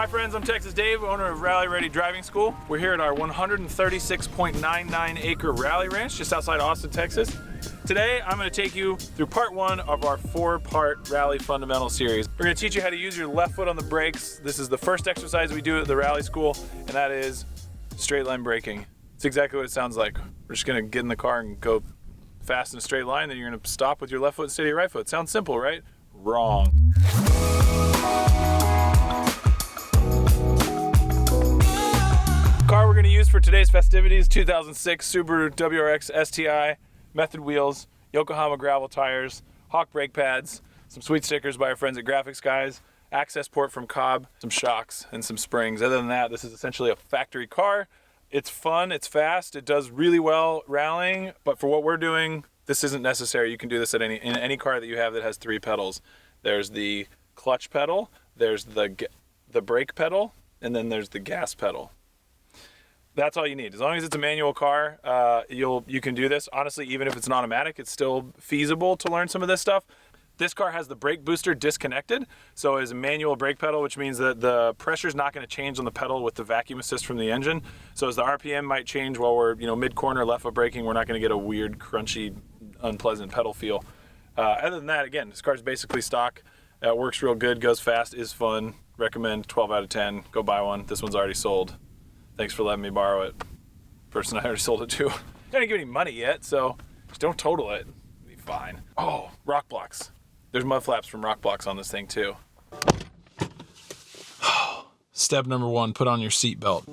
Hi friends, I'm Texas Dave, owner of Rally Ready Driving School. We're here at our 136.99 acre rally ranch just outside Austin, Texas. Today, I'm going to take you through part one of our 4-part rally fundamental series. We're going to teach you how to use your left foot on the brakes. This is the first exercise we do at the rally school, and that is straight line braking. It's exactly what it sounds like. We're just going to get in the car and go fast in a straight line, then you're going to stop with your left foot and steady your right foot. Sounds simple, right? Wrong. Car we're going to use for today's festivities, 2006 Subaru WRX STI, method wheels, Yokohama gravel tires, Hawk brake pads, some sweet stickers by our friends at Graphics Guys, access port from Cobb, some shocks, and some springs. Other than that, this is essentially a factory car. It's fun, it's fast, it does really well rallying, but for what we're doing, this isn't necessary. You can do this in any car that you have that has 3 pedals. There's the clutch pedal, there's the brake pedal, and then there's the gas pedal. That's all you need. As long as it's a manual car, you can do this. Honestly, even if it's an automatic, it's still feasible to learn some of this stuff. This car has the brake booster disconnected, so it's a manual brake pedal, which means that the pressure's not going to change on the pedal with the vacuum assist from the engine. So as the RPM might change while we're mid-corner left foot braking, we're not going to get a weird, crunchy, unpleasant pedal feel. Other than that, again, this car's basically stock. It works real good, goes fast, is fun. Recommend 12 out of 10. Go buy one. This one's already sold. Thanks for letting me borrow it. Person I already sold it to. I didn't give any money yet, so just don't total it. It'll be fine. Oh, rock blocks. There's mud flaps from rock blocks on this thing too. Step number 1, put on your seatbelt.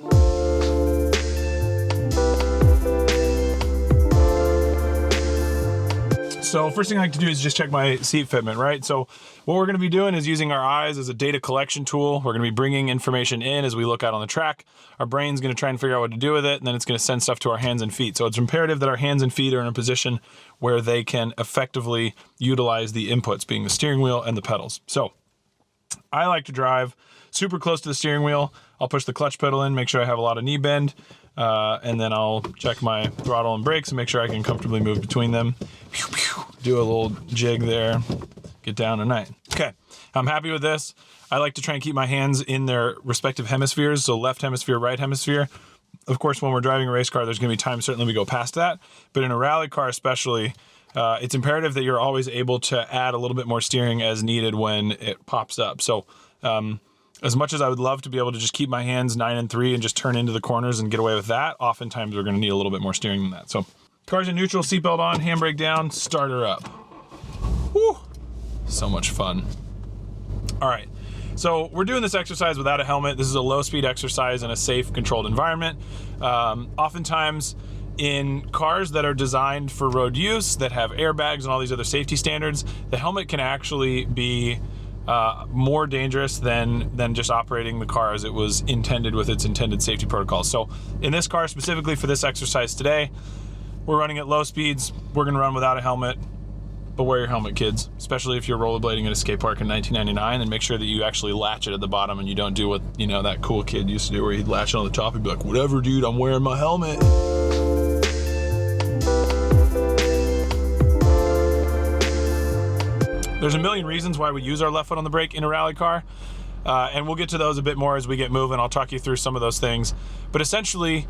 So first thing I like to do is just check my seat fitment, right? So what we're gonna be doing is using our eyes as a data collection tool. We're gonna be bringing information in as we look out on the track. Our brain's gonna try and figure out what to do with it, and then it's gonna send stuff to our hands and feet. So it's imperative that our hands and feet are in a position where they can effectively utilize the inputs, being the steering wheel and the pedals. So I like to drive super close to the steering wheel. I'll push the clutch pedal in, make sure I have a lot of knee bend, and then I'll check my throttle and brakes and make sure I can comfortably move between them. Do a little jig there, get down to 9. Okay, I'm happy with this. I like to try and keep my hands in their respective hemispheres, so left hemisphere, right hemisphere. Of course, when we're driving a race car, there's gonna be times certainly we go past that, but in a rally car especially, it's imperative that you're always able to add a little bit more steering as needed when it pops up. So as much as I would love to be able to just keep my hands 9 and 3 and just turn into the corners and get away with that, oftentimes we're gonna need a little bit more steering than that. So car's in neutral, seatbelt on, handbrake down, starter up. Woo, so much fun. All right, so we're doing this exercise without a helmet. This is a low speed exercise in a safe, controlled environment. Oftentimes in cars that are designed for road use, that have airbags and all these other safety standards, the helmet can actually be more dangerous than just operating the car as it was intended with its intended safety protocols. So in this car, specifically for this exercise today, we're running at low speeds. We're gonna run without a helmet, but wear your helmet, kids, especially if you're rollerblading at a skate park in 1999, and make sure that you actually latch it at the bottom and you don't do what, that cool kid used to do where he'd latch it on the top and be like, whatever, dude, I'm wearing my helmet. There's a million reasons why we use our left foot on the brake in a rally car, and we'll get to those a bit more as we get moving. I'll talk you through some of those things. But essentially,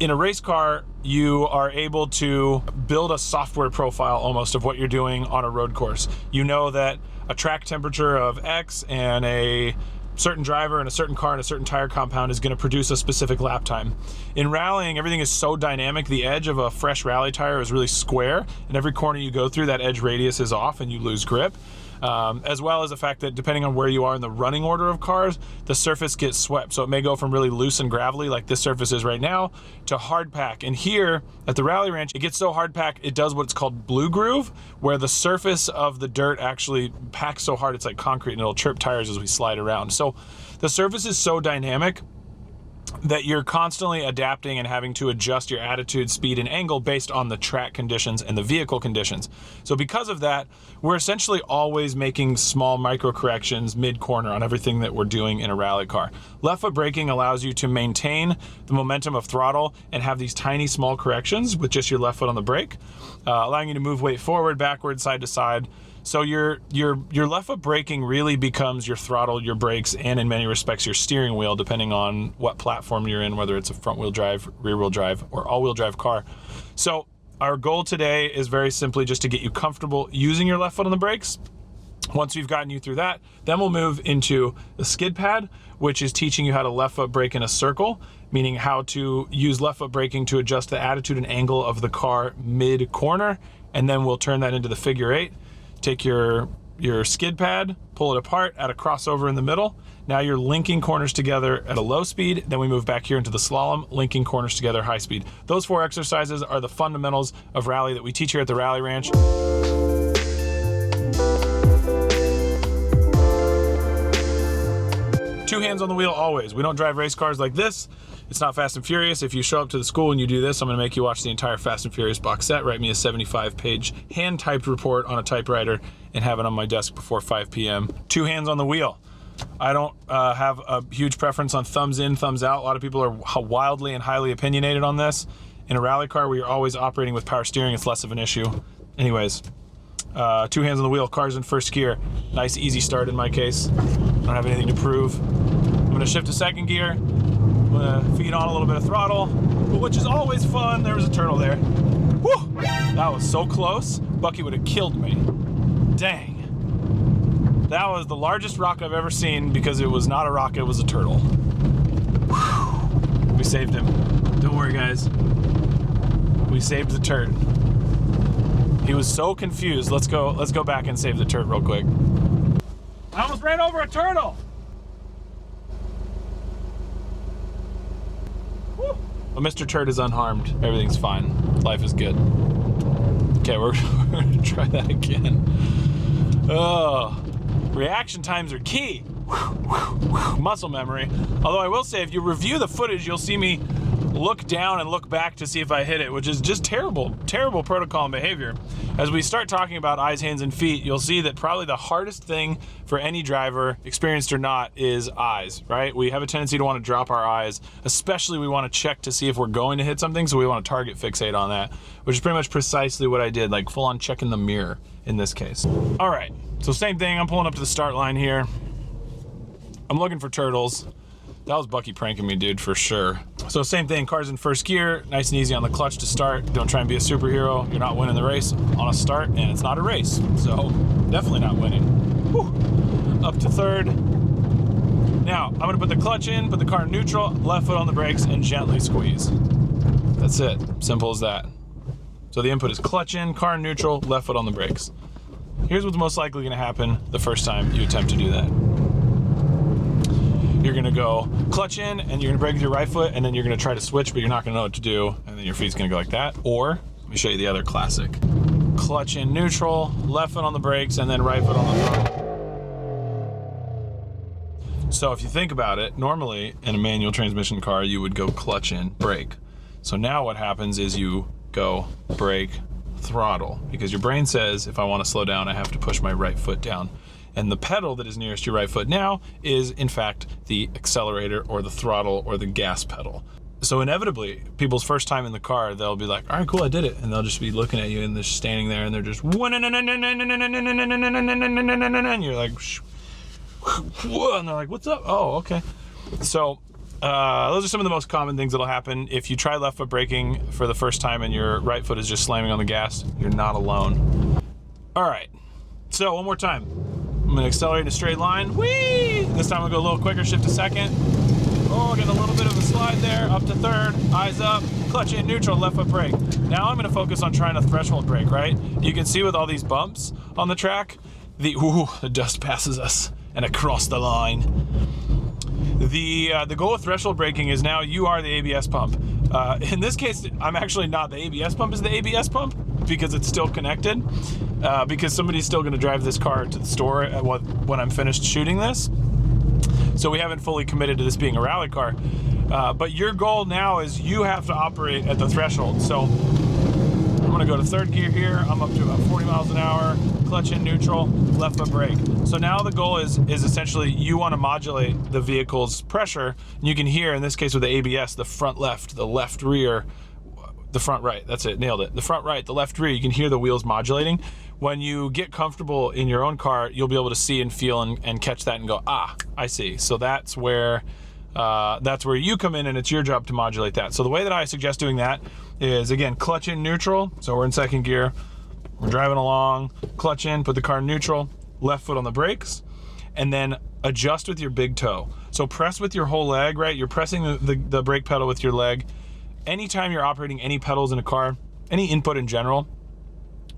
in a race car, you are able to build a software profile almost of what you're doing on a road course. You know that a track temperature of X and a certain driver and a certain car and a certain tire compound is going to produce a specific lap time. In rallying, everything is so dynamic. The edge of a fresh rally tire is really square, and every corner you go through, that edge radius is off and you lose grip. As well as the fact that depending on where you are in the running order of cars, the surface gets swept. So it may go from really loose and gravelly like this surface is right now to hard pack. And here at the Rally Ranch, it gets so hard pack, it does what's called blue groove, where the surface of the dirt actually packs so hard it's like concrete and it'll chirp tires as we slide around. So the surface is so dynamic that you're constantly adapting and having to adjust your attitude, speed, and angle based on the track conditions and the vehicle conditions. So because of that, we're essentially always making small micro corrections mid-corner on everything that we're doing in a rally car. Left foot braking allows you to maintain the momentum of throttle and have these tiny small corrections with just your left foot on the brake, allowing you to move weight forward, backward, side to side, So your left foot braking really becomes your throttle, your brakes, and in many respects your steering wheel, depending on what platform you're in, whether it's a front wheel drive, rear wheel drive, or all wheel drive car. So our goal today is very simply just to get you comfortable using your left foot on the brakes. Once we've gotten you through that, then we'll move into the skid pad, which is teaching you how to left foot brake in a circle, meaning how to use left foot braking to adjust the attitude and angle of the car mid corner. And then we'll turn that into the figure 8. Take your skid pad, pull it apart, add a crossover in the middle. Now you're linking corners together at a low speed. Then we move back here into the slalom, linking corners together high speed. Those 4 exercises are the fundamentals of rally that we teach here at the Rally Ranch. 2 hands on the wheel always. We don't drive race cars like this. It's not Fast and Furious. If you show up to the school and you do this, I'm gonna make you watch the entire Fast and Furious box set, write me a 75-page hand-typed report on a typewriter, and have it on my desk before 5 p.m. 2 hands on the wheel. I don't have a huge preference on thumbs in, thumbs out. A lot of people are wildly and highly opinionated on this. In a rally car where you're always operating with power steering, it's less of an issue. Anyways, 2 hands on the wheel, car's in first gear. Nice, easy start in my case. I don't have anything to prove. I'm gonna shift to second gear. I'm gonna feed on a little bit of throttle, which is always fun. There was a turtle there. Whew! That was so close. Bucky would have killed me. Dang. That was the largest rock I've ever seen because it was not a rock, it was a turtle. Whew. We saved him. Don't worry, guys. We saved the turd. He was so confused. Let's go back and save the turd real quick. I almost ran over a turtle. Woo. Well, Mr. Turd is unharmed. Everything's fine. Life is good. Okay, we're gonna try that again. Oh, reaction times are key. Muscle memory. Although I will say, if you review the footage, you'll see me look down and look back to see if I hit it, which is just terrible protocol and behavior. As we start talking about eyes, hands, and feet, you'll see that probably the hardest thing for any driver, experienced or not, is eyes, right? We have a tendency to want to drop our eyes, especially we want to check to see if we're going to hit something, so we want to target fixate on that, which is pretty much precisely what I did, like full on checking the mirror in this case. All right, so same thing, I'm pulling up to the start line here. I'm looking for turtles. That was Bucky pranking me, dude, for sure. So same thing, car's in first gear, nice and easy on the clutch to start. Don't try and be a superhero. You're not winning the race on a start, and it's not a race. So definitely not winning. Whew. Up to third. Now, I'm gonna put the clutch in, put the car in neutral, left foot on the brakes, and gently squeeze. That's it, simple as that. So the input is clutch in, car in neutral, left foot on the brakes. Here's what's most likely gonna happen the first time you attempt to do that. You're gonna go clutch in and you're gonna brake with your right foot, and then you're gonna try to switch, but you're not gonna know what to do, and then your feet's gonna go like that. Or, let me show you the other classic. Clutch in neutral, left foot on the brakes, and then right foot on the throttle. So if you think about it, normally in a manual transmission car, you would go clutch in, brake. So now what happens is you go brake, throttle, because your brain says, if I wanna slow down, I have to push my right foot down. And the pedal that is nearest your right foot now is, in fact, the accelerator or the throttle or the gas pedal. So inevitably, people's first time in the car, they'll be like, all right, cool, I did it. And they'll just be looking at you and they're standing there and they're just, and you're like, and they're like, what's up? Oh, okay. So those are some of the most common things that'll happen. If you try left foot braking for the first time and your right foot is just slamming on the gas, you're not alone. All right, so one more time. I'm gonna accelerate in a straight line. Whee! This time I'll go a little quicker, shift to second. Oh, getting a little bit of a slide there, up to third, eyes up, clutch in neutral, left foot brake. Now I'm gonna focus on trying to threshold brake, right? You can see with all these bumps on the track, the dust passes us and across the line. The goal of threshold braking is now you are the ABS pump. In this case, I'm actually not. The ABS pump is the ABS pump because it's still connected, because somebody's still gonna drive this car to the store when I'm finished shooting this. So we haven't fully committed to this being a rally car. But your goal now is you have to operate at the threshold. So I'm gonna go to third gear here. I'm up to about 40 miles an hour, clutch in neutral, left foot brake. So now the goal is essentially you wanna modulate the vehicle's pressure. And you can hear, in this case with the ABS, the front left, the left rear, the front right. That's it, nailed it. The front right, the left rear, you can hear the wheels modulating. When you get comfortable in your own car, you'll be able to see and feel and catch that and go, ah, I see. So that's where you come in, and it's your job to modulate that. So the way that I suggest doing that is, again, clutch in neutral. So we're in second gear, we're driving along, clutch in, put the car in neutral, left foot on the brakes, and then adjust with your big toe. So press with your whole leg, right? You're pressing the brake pedal with your leg. Anytime you're operating any pedals in a car, any input in general,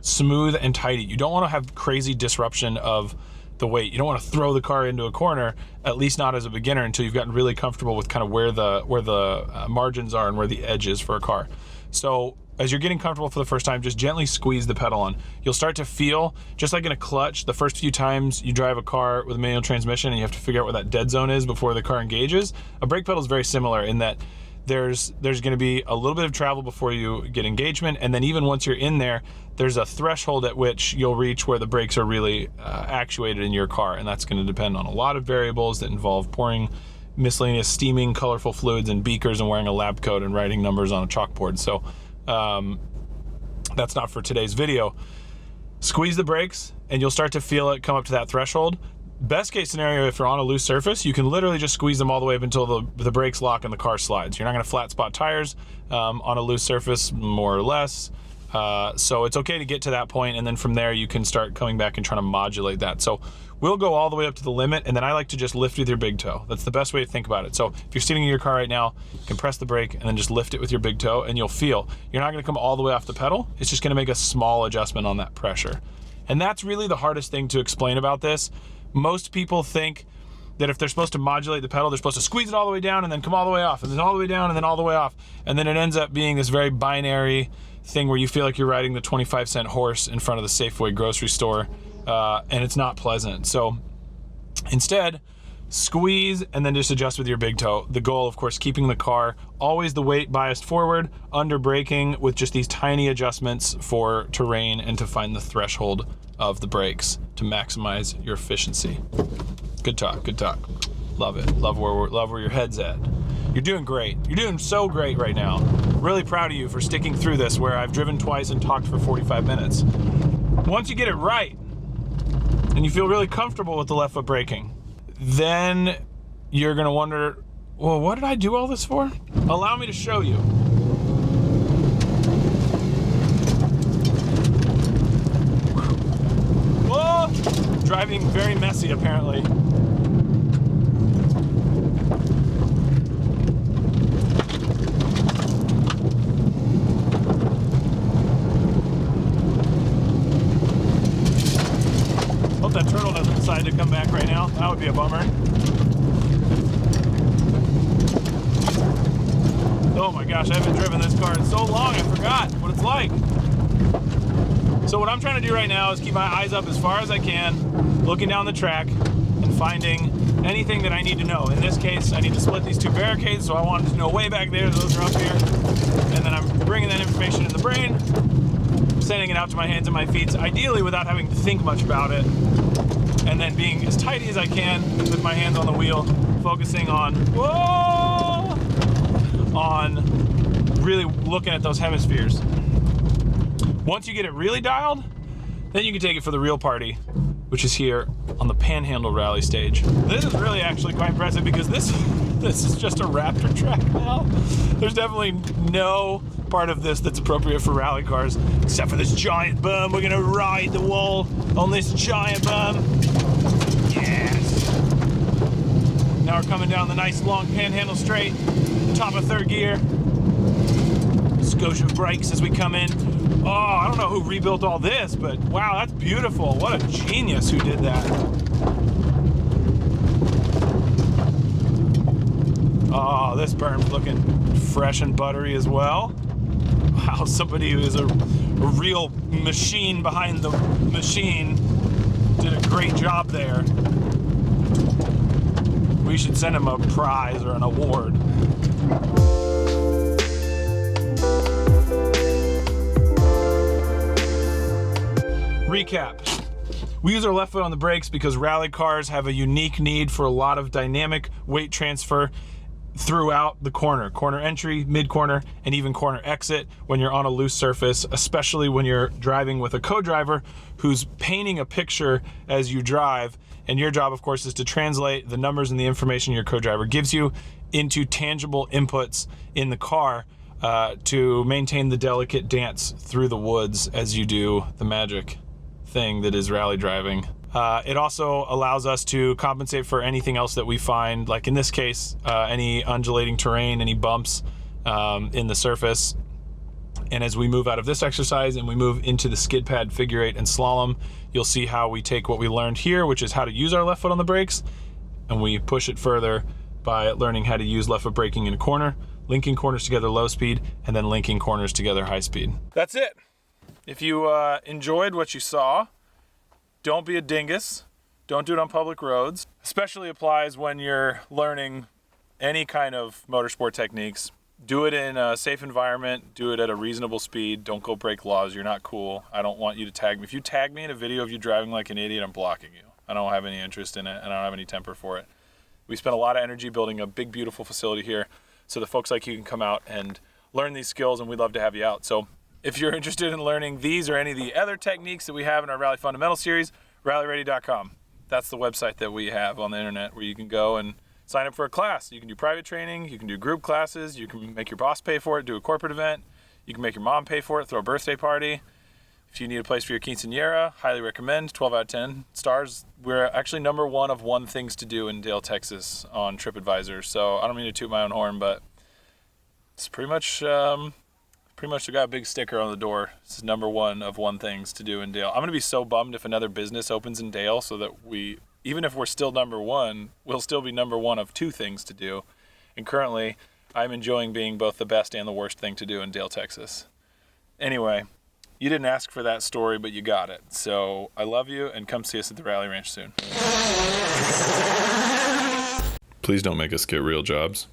smooth and tidy. You don't want to have crazy disruption of the weight. You don't want to throw the car into a corner, at least not as a beginner, until you've gotten really comfortable with kind of where the margins are and where the edge is for a car. So as you're getting comfortable for the first time, just gently squeeze the pedal on. You'll start to feel, just like in a clutch, the first few times you drive a car with a manual transmission and you have to figure out where that dead zone is before the car engages. A brake pedal is very similar in that there's going to be a little bit of travel before you get engagement, and then even once you're in there, there's a threshold at which you'll reach where the brakes are really actuated in your car, and that's going to depend on a lot of variables that involve pouring miscellaneous steaming colorful fluids in beakers and wearing a lab coat and writing numbers on a chalkboard. So that's not for today's video. Squeeze the brakes and you'll start to feel it come up to that threshold. Best case scenario, if you're on a loose surface, you can literally just squeeze them all the way up until the brakes lock and the car slides. You're not going to flat spot tires on a loose surface, more or less. So it's okay to get to that point, and then from there you can start coming back and trying to modulate that. So we'll go all the way up to the limit, and then I like to just lift with your big toe. That's the best way to think about it. So if you're sitting in your car right now, you can press the brake and then just lift it with your big toe, and you'll feel you're not going to come all the way off the pedal. It's just going to make a small adjustment on that pressure. And that's really the hardest thing to explain about this. Most people think that if they're supposed to modulate the pedal, they're supposed to squeeze it all the way down and then come all the way off, and then all the way down and then all the way off. And then it ends up being this very binary thing where you feel like you're riding the 25-cent horse in front of the Safeway grocery store, and it's not pleasant. So instead, squeeze and then just adjust with your big toe. The goal, of course, keeping the car always the weight biased forward, under braking with just these tiny adjustments for terrain and to find the threshold of the brakes to maximize your efficiency. Good talk, good talk. Love it. Love where your head's at. You're doing great. You're doing so great right now. Really proud of you for sticking through this, where I've driven twice and talked for 45 minutes. Once you get it right and you feel really comfortable with the left foot braking, then you're gonna wonder, well, what did I do all this for? Allow me to show you. Whoa! Driving very messy, apparently. Hope that turtle doesn't decide to come back right now. That would be a bummer. Oh my gosh, I haven't driven this car in so long, I forgot what it's like. So what I'm trying to do right now is keep my eyes up as far as I can, looking down the track and finding anything that I need to know. In this case, I need to split these two barricades, so I wanted to know way back there, those are up here. And then I'm bringing that information in the brain, sending it out to my hands and my feet, ideally without having to think much about it. And then being as tidy as I can with my hands on the wheel, focusing on, really looking at those hemispheres. Once you get it really dialed, then you can take it for the real party, which is here on the Panhandle Rally stage. This is really actually quite impressive because this is just a Raptor track now. There's definitely no part of this that's appropriate for rally cars, except for this giant bum. We're gonna ride the wall on this giant bum. Yes. Now we're coming down the nice long Panhandle straight, top of third gear. Scotia brakes as we come in. Oh, I don't know who rebuilt all this, but wow, that's beautiful. What a genius who did that. Oh, this berm's looking fresh and buttery as well. Wow, somebody who is a real machine behind the machine did a great job there. We should send him a prize or an award. Recap. We use our left foot on the brakes because rally cars have a unique need for a lot of dynamic weight transfer throughout the corner entry, mid corner, and even corner exit when you're on a loose surface, especially when you're driving with a co-driver who's painting a picture as you drive. And your job, of course, is to translate the numbers and the information your co-driver gives you into tangible inputs in the car to maintain the delicate dance through the woods as you do the magic thing that is rally driving. It also allows us to compensate for anything else that we find, like in this case, any undulating terrain, any bumps in the surface. And as we move out of this exercise and we move into the skid pad, figure eight, and slalom, you'll see how we take what we learned here, which is how to use our left foot on the brakes, and we push it further by learning how to use left foot braking in a corner, linking corners together low speed, and then linking corners together high speed. That's it. If you enjoyed what you saw, don't be a dingus. Don't do it on public roads. Especially applies when you're learning any kind of motorsport techniques. Do it in a safe environment. Do it at a reasonable speed. Don't go break laws. You're not cool. I don't want you to tag me. If you tag me in a video of you driving like an idiot, I'm blocking you. I don't have any interest in it, and I don't have any temper for it. We spent a lot of energy building a big, beautiful facility here so the folks like you can come out and learn these skills, and we'd love to have you out. So if you're interested in learning these or any of the other techniques that we have in our Rally Fundamental series, rallyready.com. That's the website that we have on the internet where you can go and sign up for a class. You can do private training, you can do group classes, you can make your boss pay for it, do a corporate event, you can make your mom pay for it, throw a birthday party. If you need a place for your quinceañera, highly recommend, 12 out of 10 stars. We're actually #1 of 1 things to do in Dale, Texas on TripAdvisor. So I don't mean to toot my own horn, but it's pretty much we got a big sticker on the door. This is #1 of 1 things to do in Dale. I'm going to be so bummed if another business opens in Dale so that even if we're still #1, we'll still be #1 of 2 things to do. And currently, I'm enjoying being both the best and the worst thing to do in Dale, Texas. Anyway, you didn't ask for that story, but you got it. So I love you, and come see us at the Rally Ranch soon. Please don't make us get real jobs.